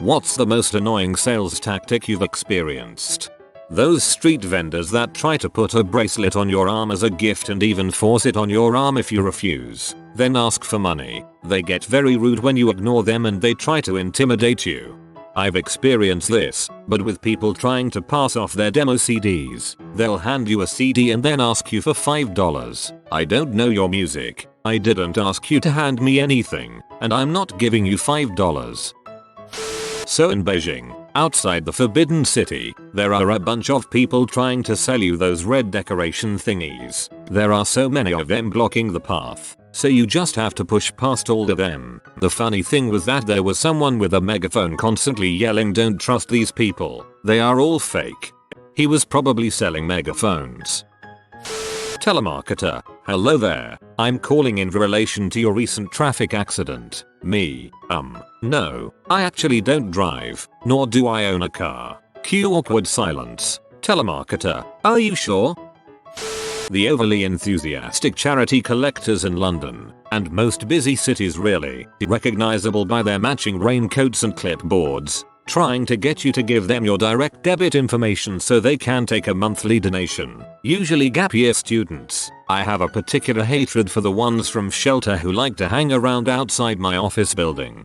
What's the most annoying sales tactic you've experienced? Those street vendors that try to put a bracelet on your arm as a gift and even force it on your arm if you refuse, then ask for money. They get very rude when you ignore them and they try to intimidate you. I've experienced this, but with people trying to pass off their demo CDs. They'll hand you a CD and then ask you for $5. I don't know your music. I didn't ask you to hand me anything, and I'm not giving you $5. So in Beijing, outside the Forbidden City, there are a bunch of people trying to sell you those red decoration thingies. There are so many of them blocking the path, so you just have to push past all of them. The funny thing was that there was someone with a megaphone constantly yelling, "Don't trust these people. They are all fake." He was probably selling megaphones. Telemarketer, hello there. I'm calling in relation to your recent traffic accident. Me, no, I actually don't drive, nor do I own a car. Cue awkward silence. Telemarketer, are you sure? The overly enthusiastic charity collectors in London, and most busy cities really, recognizable by their matching raincoats and clipboards, trying to get you to give them your direct debit information so they can take a monthly donation. Usually gap year students. I have a particular hatred for the ones from shelter who like to hang around outside my office building.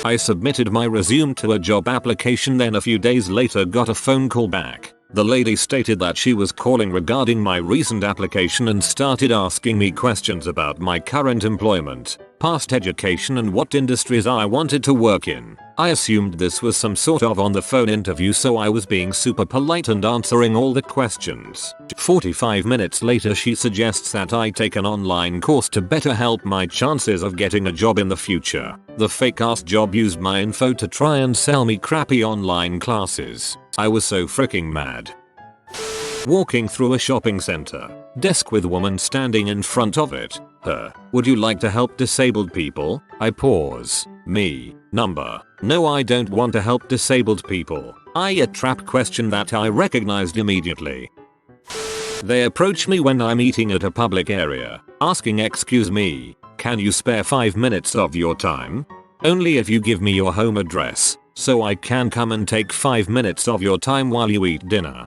I submitted my resume to a job application, then a few days later got a phone call back. The lady stated that she was calling regarding my recent application and started asking me questions about my current employment, past education and what industries I wanted to work in. I assumed this was some sort of on the phone interview, so I was being super polite and answering all the questions. 45 minutes later she suggests that I take an online course to better help my chances of getting a job in the future. The fake ass job used my info to try and sell me crappy online classes. I was so freaking mad. Walking through a shopping center, desk with woman standing in front of it. Her, would you like to help disabled people? I pause. Me, number, no, I don't want to help disabled people. A trap question that I recognized immediately. They approach me when I'm eating at a public area, asking, excuse me, can you spare 5 minutes of your time? Only if you give me your home address, so I can come and take 5 minutes of your time while you eat dinner.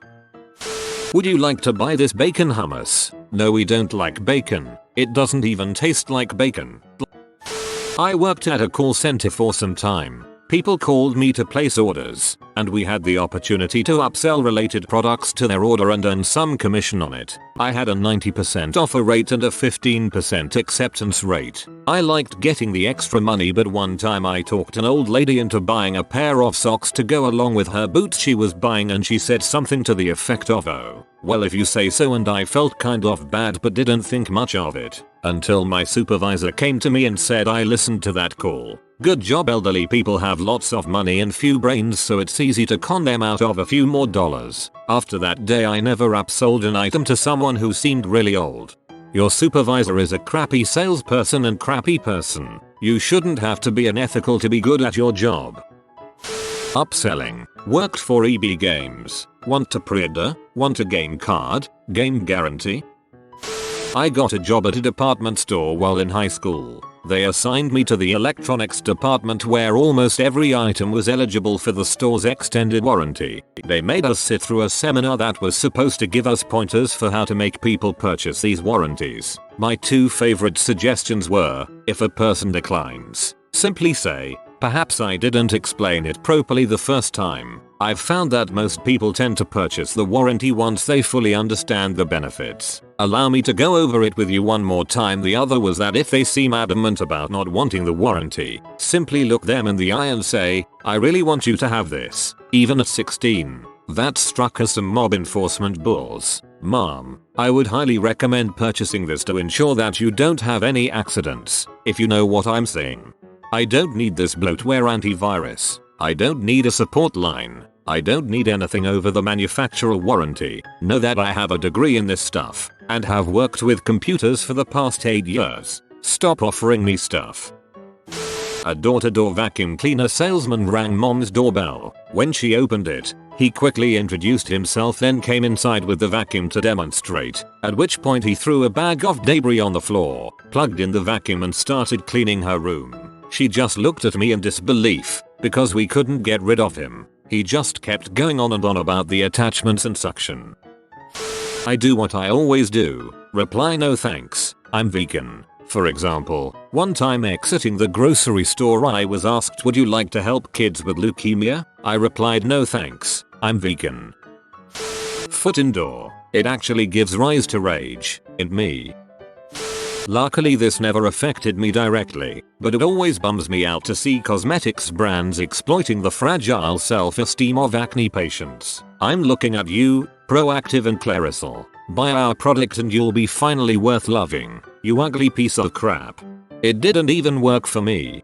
Would you like to buy this bacon hummus? No, we don't like bacon. It doesn't even taste like bacon. I worked at a call center for some time. People called me to place orders, and we had the opportunity to upsell related products to their order and earn some commission on it. I had a 90% offer rate and a 15% acceptance rate. I liked getting the extra money, but one time I talked an old lady into buying a pair of socks to go along with her boots she was buying, and she said something to the effect of, "Oh, well, if you say so," and I felt kind of bad but didn't think much of it. Until my supervisor came to me and said, "I listened to that call. Good job, elderly people have lots of money and few brains, so it's easy to con them out of a few more dollars." After that day I never upsold an item to someone who seemed really old. Your supervisor is a crappy salesperson and crappy person. You shouldn't have to be unethical to be good at your job. Upselling. Worked for EB Games. Want a pre-order? Want a game card? Game guarantee? I got a job at a department store while in high school. They assigned me to the electronics department where almost every item was eligible for the store's extended warranty. They made us sit through a seminar that was supposed to give us pointers for how to make people purchase these warranties. My two favorite suggestions were, if a person declines, simply say, "Perhaps I didn't explain it properly the first time." I've found that most people tend to purchase the warranty once they fully understand the benefits. "Allow me to go over it with you one more time." The other was that if they seem adamant about not wanting the warranty, simply look them in the eye and say, "I really want you to have this, even at 16. That struck as some mob enforcement bulls. "Mom, I would highly recommend purchasing this to ensure that you don't have any accidents, if you know what I'm saying. I don't need this bloatware antivirus. I don't need a support line. I don't need anything over the manufacturer warranty. Know that I have a degree in this stuff and have worked with computers for the past 8 years. Stop offering me stuff." A door-to-door vacuum cleaner salesman rang Mom's doorbell. When she opened it, he quickly introduced himself, then came inside with the vacuum to demonstrate, at which point he threw a bag of debris on the floor, plugged in the vacuum and started cleaning her room. She just looked at me in disbelief. because we couldn't get rid of him. He just kept going on and on about the attachments and suction. I do what I always do. Reply no thanks, I'm vegan. For example, one time exiting the grocery store I was asked, would you like to help kids with leukemia? I replied no thanks, I'm vegan. Foot in door. It actually gives rise to rage in me. Luckily this never affected me directly, but it always bums me out to see cosmetics brands exploiting the fragile self-esteem of acne patients. I'm looking at you, Proactive and Clarisol. Buy our product and you'll be finally worth loving, you ugly piece of crap. It didn't even work for me.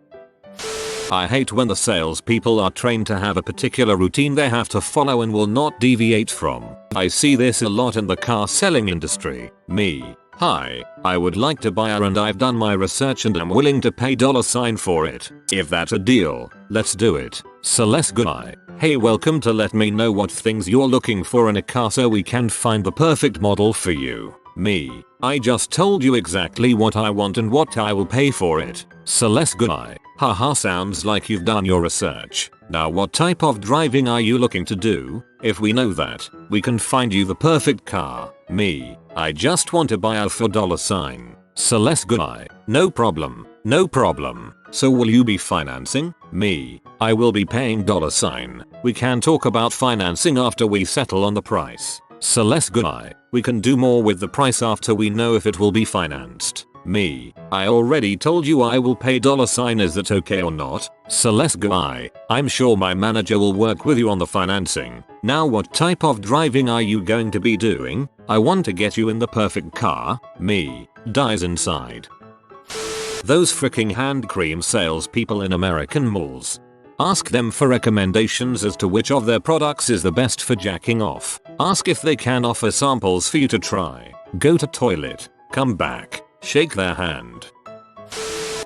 I hate when the salespeople are trained to have a particular routine they have to follow and will not deviate from. I see this a lot in the car selling industry. Me. Hi, I would like to buy and I've done my research and I'm willing to pay $sign for it. If that's a deal, let's do it. Celeste Guy. Hey, welcome to let me know what things you're looking for in a car so we can find the perfect model for you. Me. I just told you exactly what I want and what I will pay for it. Celeste Guy. Haha, sounds like you've done your research. Now what type of driving are you looking to do? If we know that, we can find you the perfect car. Me. I just want to buy a for $sign. Celeste Guy. No problem. No problem. So will you be financing? Me. I will be paying $sign. We can talk about financing after we settle on the price. Celeste Guy. We can do more with the price after we know if it will be financed. Me. I already told you I will pay $sign, is that okay or not? Celeste Guy. I'm sure my manager will work with you on the financing. Now what type of driving are you going to be doing? I want to get you in the perfect car. Me. Dies inside. Those freaking hand cream salespeople in American malls. Ask them for recommendations as to which of their products is the best for jacking off. Ask if they can offer samples for you to try. Go to toilet. Come back. Shake their hand.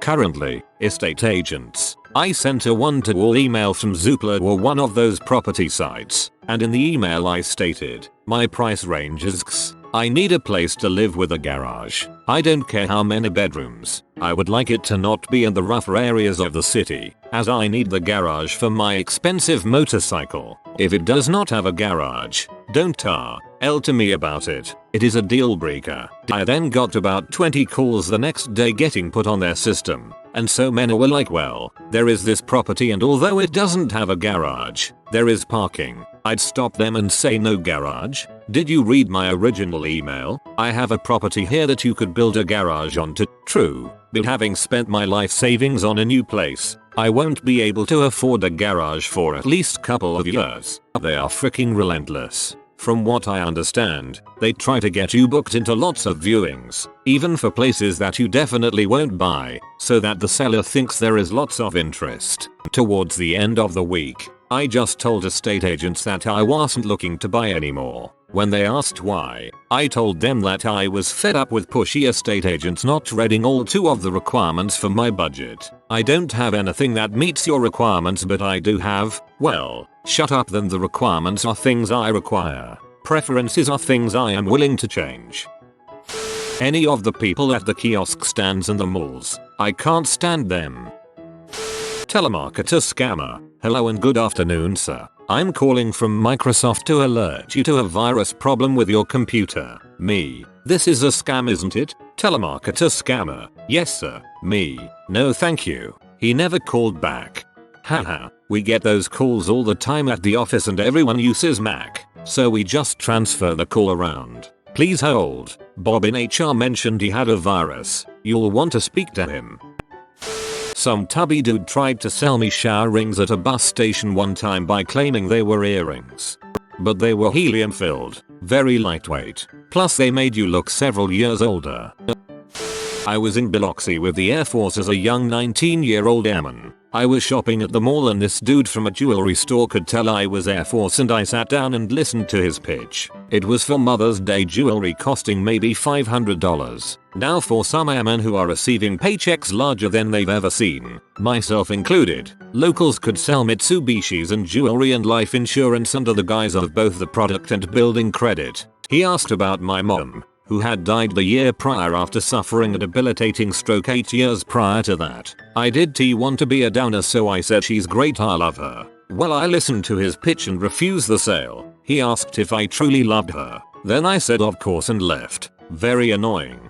Currently, estate agents. I sent a one-to-all email from Zoopla or one of those property sites, and in the email I stated, my price range is X. I need a place to live with a garage. I don't care how many bedrooms. I would like it to not be in the rougher areas of the city, as I need the garage for my expensive motorcycle. If it does not have a garage, don't tell me about it. It is a deal breaker. I then got about 20 calls the next day getting put on their system, and so many were like, well, there is this property and although it doesn't have a garage, there is parking. I'd stop them and say no garage. Did you read my original email? I have a property here that you could build a garage onto. True, but having spent my life savings on a new place, I won't be able to afford a garage for at least couple of years. They are freaking relentless. From what I understand, they try to get you booked into lots of viewings, even for places that you definitely won't buy, so that the seller thinks there is lots of interest. Towards the end of the week, I just told estate agents that I wasn't looking to buy anymore. When they asked why, I told them that I was fed up with pushy estate agents not reading all two of the requirements for my budget. I don't have anything that meets your requirements, but I do have, well, shut up, then the requirements are things I require. Preferences are things I am willing to change. Any of the people at the kiosk stands in the malls, I can't stand them. Telemarketer scammer. Hello and good afternoon, sir. I'm calling from Microsoft to alert you to a virus problem with your computer. Me. This is a scam, isn't it? Telemarketer scammer. Yes, sir. Me. No thank you. He never called back. Haha. We get those calls all the time at the office and everyone uses Mac, so we just transfer the call around. Please hold. Bob in HR mentioned he had a virus. You'll want to speak to him. Some tubby dude tried to sell me shower rings at a bus station one time by claiming they were earrings. But they were helium filled, very lightweight, plus they made you look several years older. I was in Biloxi with the Air Force as a young 19-year-old airman. I was shopping at the mall and this dude from a jewelry store could tell I was Air Force and I sat down and listened to his pitch. It was for Mother's Day jewelry costing maybe $500. Now for some airmen who are receiving paychecks larger than they've ever seen, myself included, locals could sell Mitsubishis and jewelry and life insurance under the guise of both the product and building credit. He asked about my mom, who had died the year prior after suffering a debilitating stroke 8 years prior to that. I did want to be a downer, so I said she's great, I love her. Well, I listened to his pitch and refused the sale. He asked if I truly loved her. Then I said of course and left. Very annoying.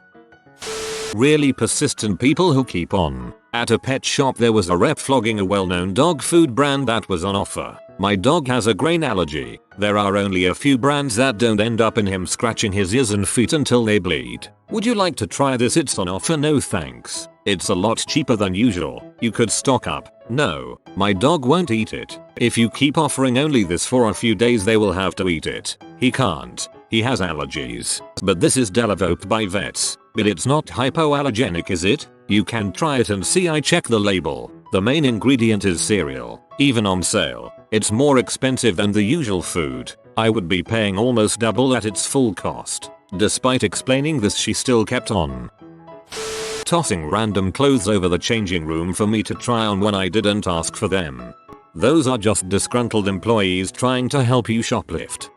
Really persistent people who keep on. At a pet shop there was a rep flogging a well-known dog food brand that was on offer. My dog has a grain allergy. There are only a few brands that don't end up in him scratching his ears and feet until they bleed. Would you like to try this? It's on offer. No thanks. It's a lot cheaper than usual. You could stock up. No, my dog won't eat it. If you keep offering only this for a few days they will have to eat it. He can't. He has allergies. But this is developed by vets. But it's not hypoallergenic, is it? You can try it and see. I check the label. The main ingredient is cereal. Even on sale, it's more expensive than the usual food. I would be paying almost double at its full cost. Despite explaining this, she still kept on tossing random clothes over the changing room for me to try on when I didn't ask for them. Those are just disgruntled employees trying to help you shoplift.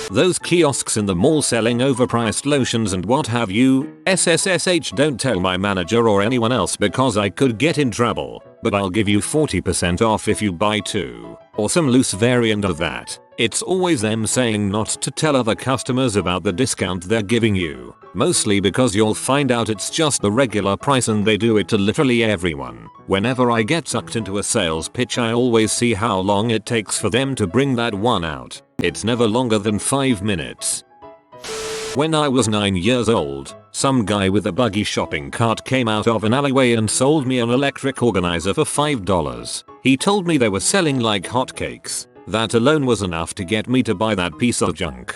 Those kiosks in the mall selling overpriced lotions and what have you. SSSH, don't tell my manager or anyone else because I could get in trouble, but I'll give you 40% off if you buy 2. Or some loose variant of that. It's always them saying not to tell other customers about the discount they're giving you. Mostly because you'll find out it's just the regular price and they do it to literally everyone. Whenever I get sucked into a sales pitch I always see how long it takes for them to bring that one out. It's never longer than 5 minutes. When I was 9 years old, some guy with a buggy shopping cart came out of an alleyway and sold me an electric organizer for $5. He told me they were selling like hotcakes. That alone was enough to get me to buy that piece of junk.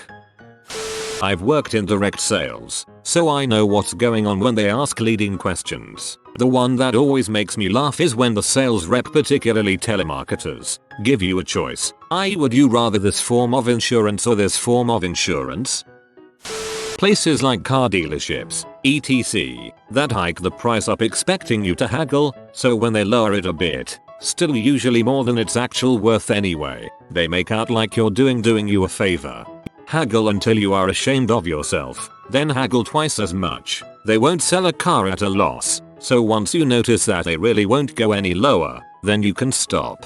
I've worked in direct sales, so I know what's going on when they ask leading questions. The one that always makes me laugh is when the sales rep, particularly telemarketers, give you a choice. Would you rather this form of insurance or this form of insurance? Places like car dealerships, etc., that hike the price up expecting you to haggle, so when they lower it a bit, still usually more than its actual worth anyway, they make out like you're doing you a favor. Haggle until you are ashamed of yourself, then haggle twice as much. They won't sell a car at a loss, so once you notice that they really won't go any lower, then you can stop.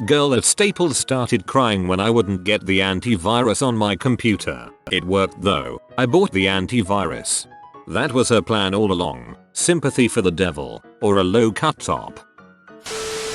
Girl at Staples started crying when I wouldn't get the antivirus on my computer. It worked though. I bought the antivirus. That was her plan all along. Sympathy for the devil, or a low cut top.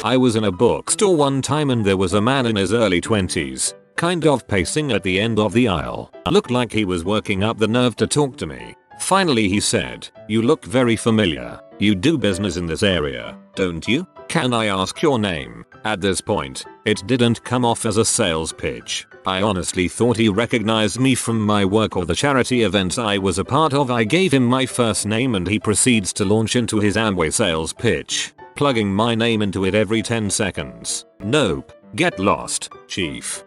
I was in a bookstore one time and there was a man in his early 20s, kind of pacing at the end of the aisle. Looked like he was working up the nerve to talk to me. Finally he said, "You look very familiar. You do business in this area, don't you? Can I ask your name?" At this point, it didn't come off as a sales pitch. I honestly thought he recognized me from my work or the charity events I was a part of. I gave him my first name and he proceeds to launch into his Amway sales pitch, plugging my name into it every 10 seconds. Nope. Get lost, chief.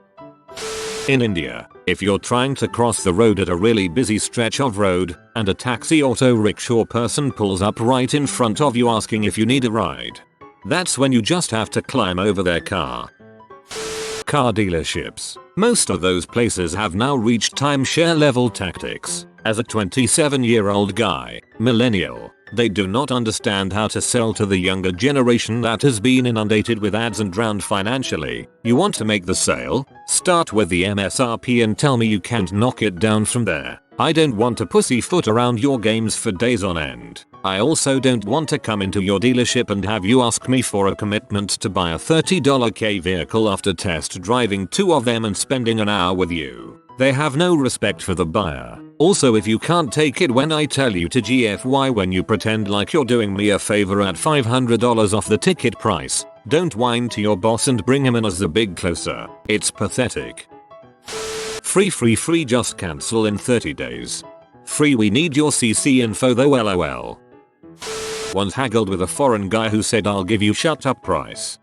In India, if you're trying to cross the road at a really busy stretch of road, and a taxi auto rickshaw person pulls up right in front of you asking if you need a ride, that's when you just have to climb over their car. Car dealerships. Most of those places have now reached timeshare level tactics. As a 27-year-old guy, millennial, they do not understand how to sell to the younger generation that has been inundated with ads and drowned financially. You want to make the sale? Start with the MSRP and tell me you can't knock it down from there. I don't want to pussyfoot around your games for days on end. I also don't want to come into your dealership and have you ask me for a commitment to buy a $30K vehicle after test driving 2 of them and spending an hour with you. They have no respect for the buyer. Also, if you can't take it when I tell you to GFY when you pretend like you're doing me a favor at $500 off the ticket price, don't whine to your boss and bring him in as the big closer. It's pathetic. Free, just cancel in 30 days. Free, we need your CC info though, lol. Once haggled with a foreign guy who said I'll give you shut up price.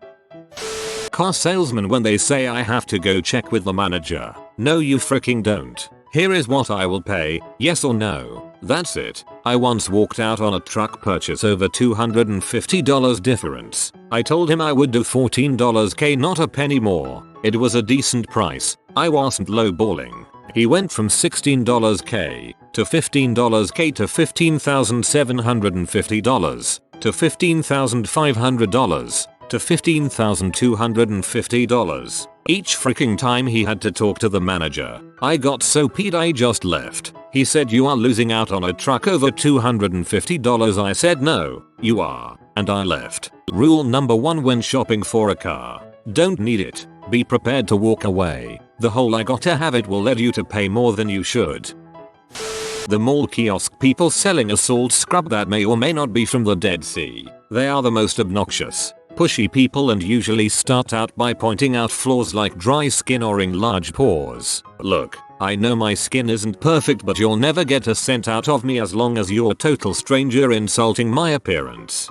Car salesman when they say I have to go check with the manager. No you freaking don't. Here is what I will pay, yes or no. That's it. I once walked out on a truck purchase over $250 difference. I told him I would do $14K, not a penny more. It was a decent price. I wasn't lowballing. He went from $16K to $15K to $15,750 to $15,500 to $15,250 each freaking time he had to talk to the manager. I got so peed I just left. He said, "You are losing out on a truck over $250. I said, "No, you are," and I left. Rule number 1 when shopping for a car. Don't need it. Be prepared to walk away. The whole "I gotta have it" will lead you to pay more than you should. The mall kiosk people selling a salt scrub that may or may not be from the Dead Sea. They are the most obnoxious, pushy people and usually start out by pointing out flaws like dry skin or large pores. Look, I know my skin isn't perfect, but you'll never get a cent out of me as long as you're a total stranger insulting my appearance.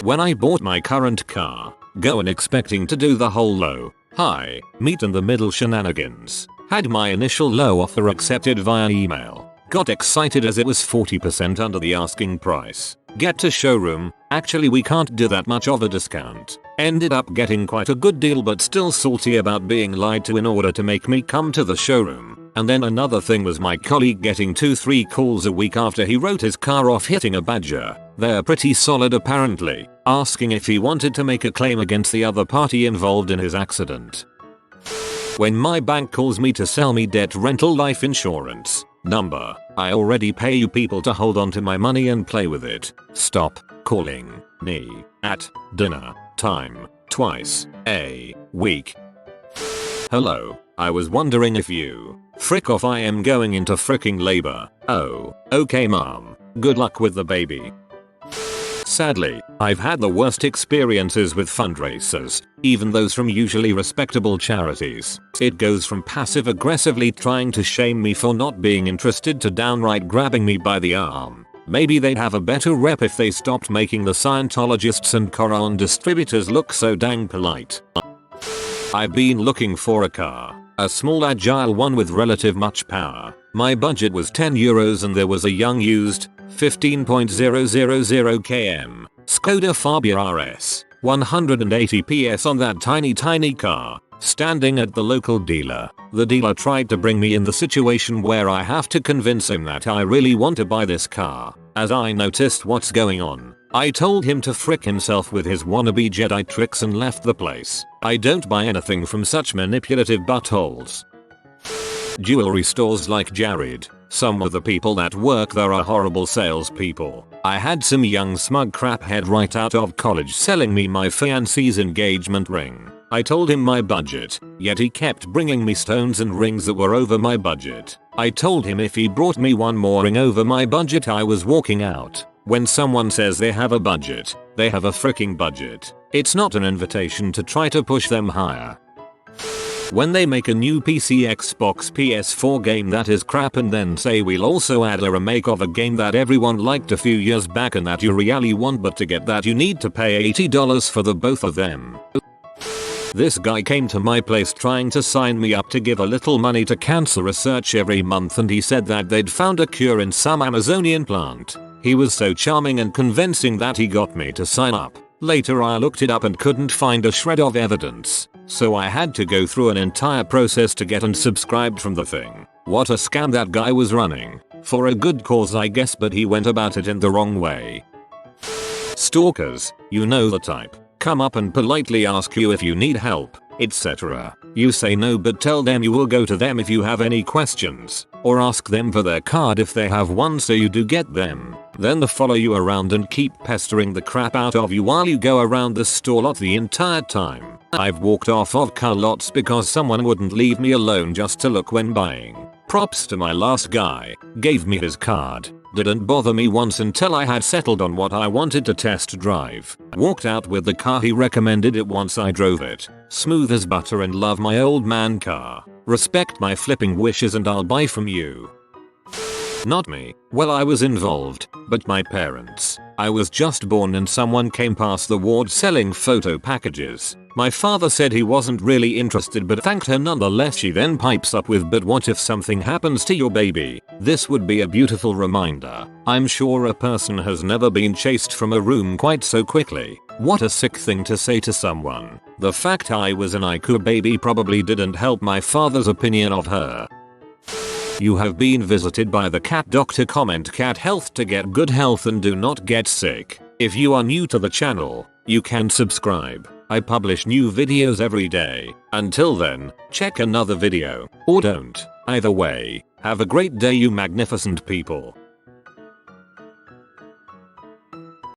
When I bought my current car, going expecting to do the whole low, high, meet in the middle shenanigans. Had my initial low offer accepted via email. Got excited as it was 40% under the asking price. Get to showroom, actually we can't do that much of a discount. Ended up getting quite a good deal, but still salty about being lied to in order to make me come to the showroom. And then another thing was my colleague getting 2-3 calls a week after he wrote his car off hitting a badger. They're pretty solid apparently, asking if he wanted to make a claim against the other party involved in his accident. When my bank calls me to sell me debt rental life insurance. Number, I already pay you people to hold on to my money and play with it. Stop calling me at dinner time twice a week. Hello, I was wondering if you frick off. I am going into fricking labor. Oh, okay mom. Good luck with the baby. Sadly, I've had the worst experiences with fundraisers, even those from usually respectable charities. It goes from passive aggressively trying to shame me for not being interested to downright grabbing me by the arm. Maybe they'd have a better rep if they stopped making the Scientologists and Quran distributors look so dang polite. I've been looking for a car. A small agile one with relative much power. My budget was €10 and there was a young used 15.000 km Skoda Fabia RS 180 PS on that tiny car, standing at the local dealer. The dealer tried to bring me in the situation where I have to convince him that I really want to buy this car. As I noticed what's going on, I told him to frick himself with his wannabe Jedi tricks and left the place. I don't buy anything from such manipulative buttholes. Jewelry stores like Jared. Some of the people that work there are horrible salespeople. I had some young smug craphead right out of college selling me my fiancee's engagement ring. I told him my budget, yet he kept bringing me stones and rings that were over my budget. I told him if he brought me one more ring over my budget I was walking out. When someone says they have a budget, they have a freaking budget. It's not an invitation to try to push them higher. When they make a new PC, Xbox, PS4 game that is crap and then say we'll also add a remake of a game that everyone liked a few years back and that you really want, but to get that you need to pay $80 for the both of them. This guy came to my place trying to sign me up to give a little money to cancer research every month, and he said that they'd found a cure in some Amazonian plant. He was so charming and convincing that he got me to sign up. Later I looked it up and couldn't find a shred of evidence, so I had to go through an entire process to get unsubscribed from the thing. What a scam that guy was running. For a good cause I guess, but he went about it in the wrong way. Stalkers, you know the type. Come up and politely ask you if you need help, etc. You say no but tell them you will go to them if you have any questions, or ask them for their card if they have one so you do get them. Then they follow you around and keep pestering the crap out of you while you go around the store lot the entire time. I've walked off of car lots because someone wouldn't leave me alone just to look when buying. Props to my last guy, gave me his card, didn't bother me once until I had settled on what I wanted to test drive. Walked out with the car he recommended it once I drove it. Smooth as butter and love my old man car. Respect my flipping wishes and I'll buy from you. Not me. Well, I was involved, but my parents. I was just born and someone came past the ward selling photo packages. My father said he wasn't really interested but thanked her nonetheless. She then pipes up with, "But what if something happens to your baby? This would be a beautiful reminder." I'm sure a person has never been chased from a room quite so quickly. What a sick thing to say to someone. The fact I was an IQ baby probably didn't help my father's opinion of her. you have been visited by the cat doctor, comment cat health to get good health and do not get sick. If you are new to the channel, you can subscribe. I publish new videos every day. Until then, check another video, or don't. Either way, have a great day you magnificent people.